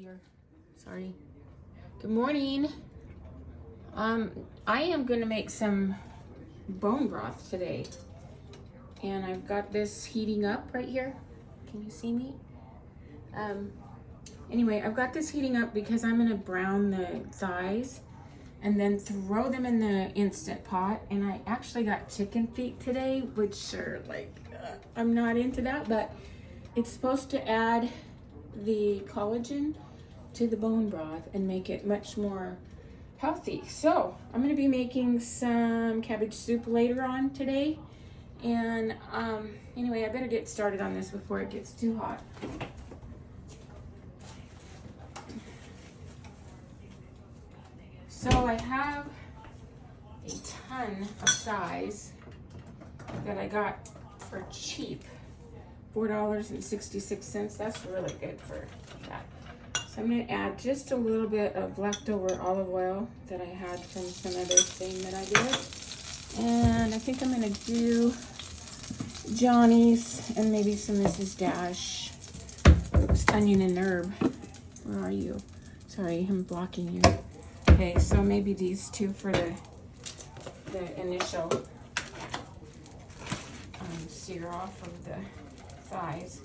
here. Sorry. Good morning. I am going to make some bone broth today. And I've got this heating up right here. Can you see me? Anyway, I've got this heating up because I'm going to brown the thighs and then throw them in the Instant Pot. And I actually got chicken feet today, which are like, I'm not into that, but it's supposed to add the collagen to the bone broth and make it much more healthy. So I'm going to be making some cabbage soup later on today. And anyway, I better get started on this before it gets too hot. So I have a ton of size that I got for cheap, $4.66. That's really good for that. So I'm going to add just a little bit of leftover olive oil that I had from some other thing that I did. And I think I'm going to do Johnny's and maybe some Mrs. Dash. Oops, onion and herb. Where are you? Sorry, I'm blocking you. Okay, so maybe these two for the initial sear off of the thighs.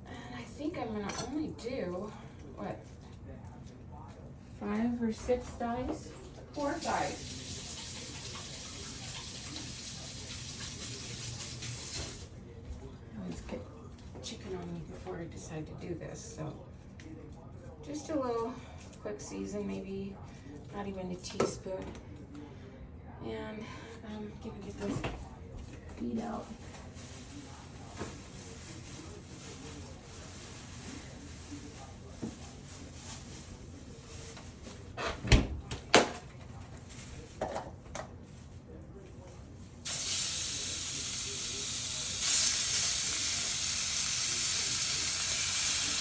And I think I'm gonna only do, what, 5 or 6 thighs? 4 thighs. I always get chicken on me before I decide to do this, so just a little quick season, maybe not even a teaspoon. And I'm gonna get this beat out.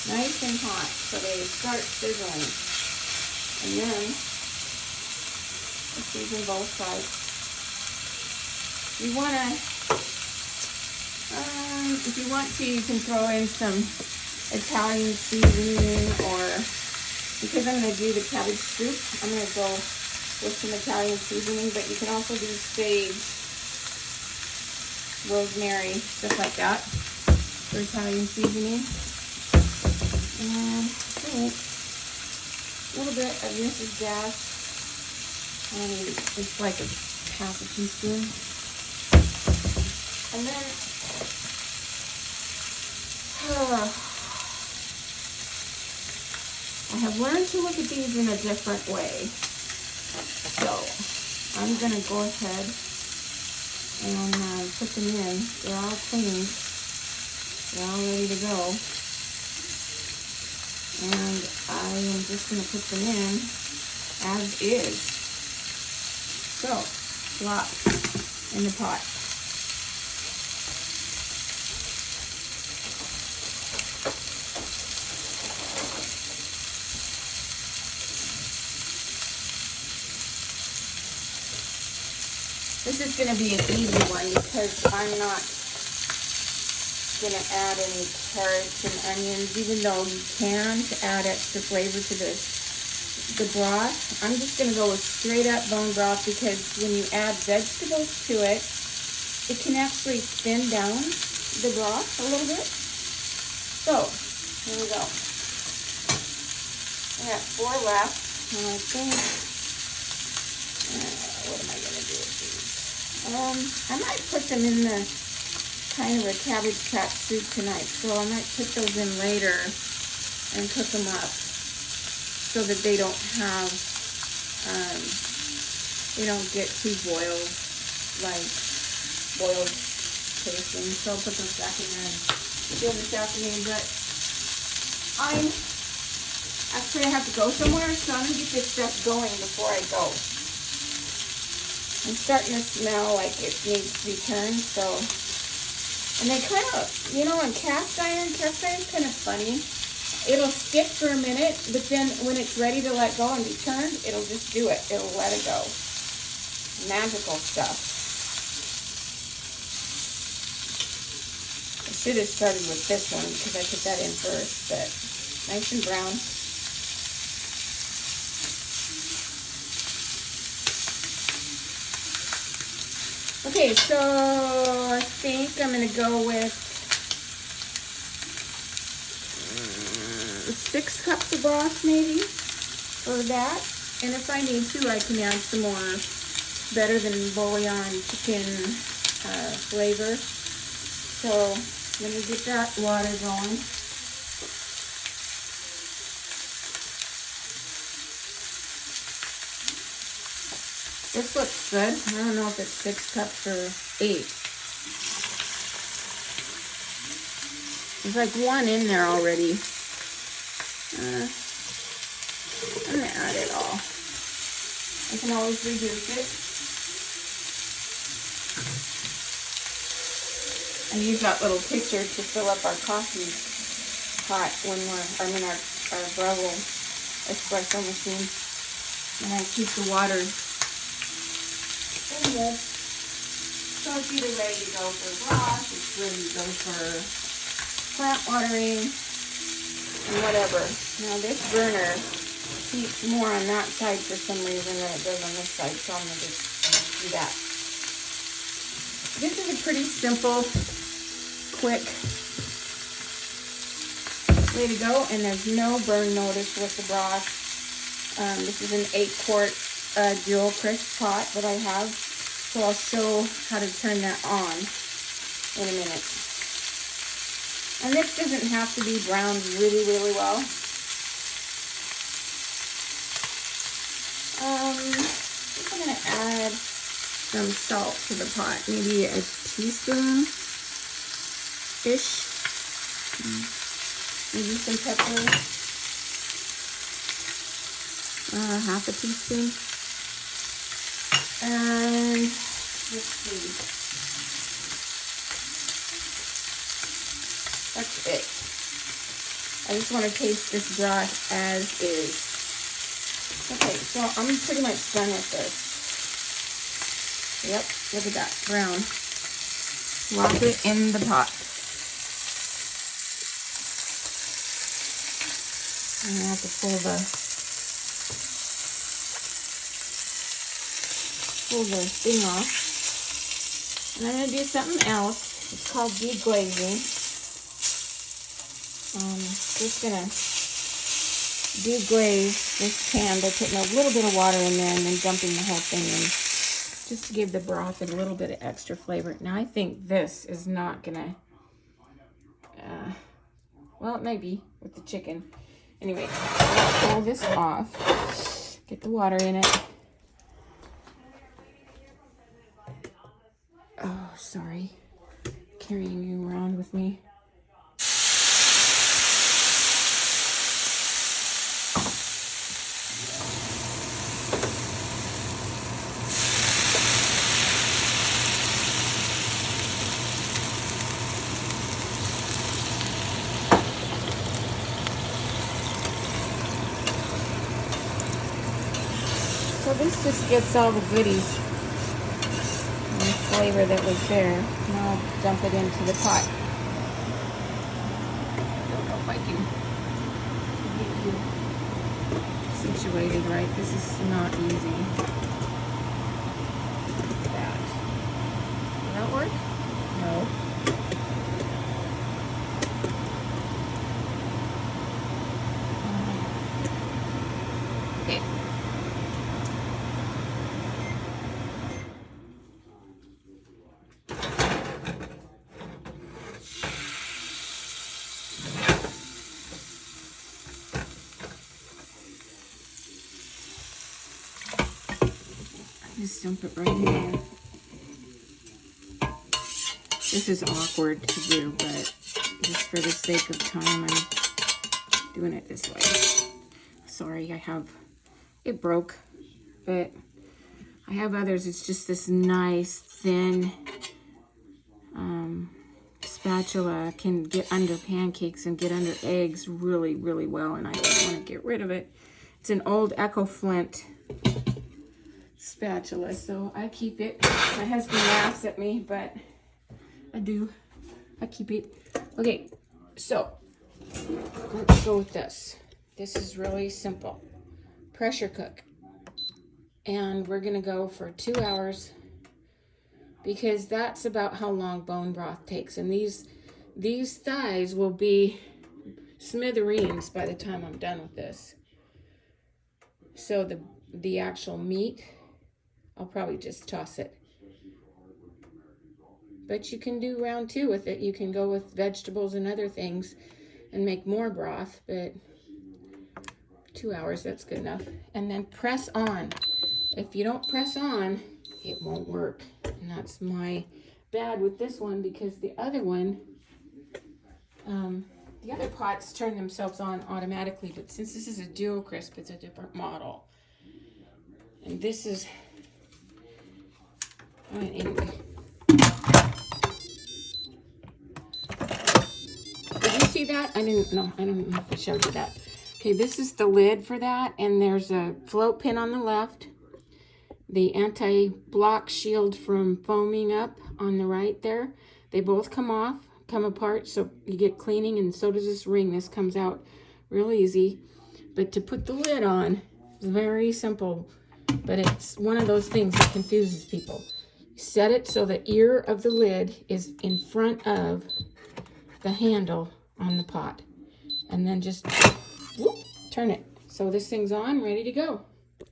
Nice and hot, so they start sizzling. And then, let's season both sides. You wanna, if you want to, you can throw in some Italian seasoning, or, because I'm gonna do the cabbage soup, I'm gonna go with some Italian seasoning, but you can also do sage, rosemary, stuff like that for Italian seasoning. And I think a little bit of Mrs. Dash, and it's like a half a teaspoon. And then I have learned to look at these in a different way. So I'm gonna go ahead and put them in. They're all cleaned. They're all ready to go. And I am just going to put them in as is. So, flop in the pot. This is going to be an easy one because I'm not going to add any carrots and onions, even though you can, to add extra flavor to the broth. I'm just going to go with straight up bone broth because when you add vegetables to it, it can actually thin down the broth a little bit. So, here we go. I got 4 left, and I think, what am I going to do with these? I might put them in the kind of a cabbage patch soup tonight, so I might put those in later and cook them up so that they don't have, they don't get too boiled, like boiled tasting. So I'll put those back in there and do this afternoon. But I have to go somewhere, so I'm gonna get this stuff going before I go. I'm starting to smell like it needs to be turned, so. And they kind of, you know, in cast iron's kind of funny. It'll stick for a minute, but then when it's ready to let go and be turned, it'll just do it. It'll let it go. Magical stuff. should have started with this one because I put that in first, but nice and brown. Okay, so I think I'm going to go with 6 cups of broth maybe for that. And if I need to, I can add some more better than bouillon chicken flavor. So let me get that water going. This looks good. I don't know if it's 6 cups or 8. There's like 1 in there already. I'm gonna add it all. I can always reduce it. I use that little pitcher to fill up our coffee pot when our Bravo espresso machine. And I keep the water in this. So it's either ready to go for broth, it's ready to go for plant watering, and whatever. Now this burner heats more on that side for some reason than it does on this side, so I'm going to just do that. This is a pretty simple, quick way to go, and there's no burn notice with the broth. This is an 8-quart dual crisp pot that I have, so I'll show how to turn that on in a minute. And this doesn't have to be browned really, really well. I think I'm going to add some salt to the pot, maybe a teaspoon-ish. Maybe some pepper. Half a teaspoon. And let's see. That's it. I just want to taste this broth as is. Okay, so I'm pretty much done with this. Yep, look at that, brown. Lock it in the pot. And I have to pull the thing off. And I'm going to do something else. It's called deglazing. Just going to deglaze this pan by putting a little bit of water in there and then dumping the whole thing in, just to give the broth a little bit of extra flavor. Now I think this is not going to, well, it may be with the chicken. Anyway, I'm going to pull this off, get the water in it. Oh, sorry, carrying you around with me. So this just gets all the goodies and the flavor that was there. Now I'll dump it into the pot. I don't know if I can get you situated right. This is not easy. Like that. Will that work? No. Okay. Just dump it right in there. This is awkward to do, but just for the sake of time, I'm doing it this way. Sorry, it broke, but I have others. It's just this nice, thin spatula can get under pancakes and get under eggs really, really well, and I just want to get rid of it. It's an old Echo Flint spatula, so I keep it. My husband laughs at me, but I do. I keep it. Okay, so let's go with this. This is really simple. Pressure cook. And we're gonna go for 2 hours because that's about how long bone broth takes. And these thighs will be smithereens by the time I'm done with this. So the actual meat, I'll probably just toss it. But you can do round 2 with it. You can go with vegetables and other things and make more broth, but 2 hours, that's good enough. And then press on. If you don't press on, it won't work. And that's my bad with this one because the other one, the other pots turn themselves on automatically, but since this is a duo crisp, it's a different model. And this is, anyway. Did you see that? I don't know if I showed you that. Okay, this is the lid for that, and there's a float pin on the left, the anti-block shield from foaming up on the right there. They both come apart, so you get cleaning, and so does this ring. This comes out real easy. But to put the lid on is very simple, but it's one of those things that confuses people. Set it so the ear of the lid is in front of the handle on the pot, and then just whoop, turn it. So this thing's on, ready to go.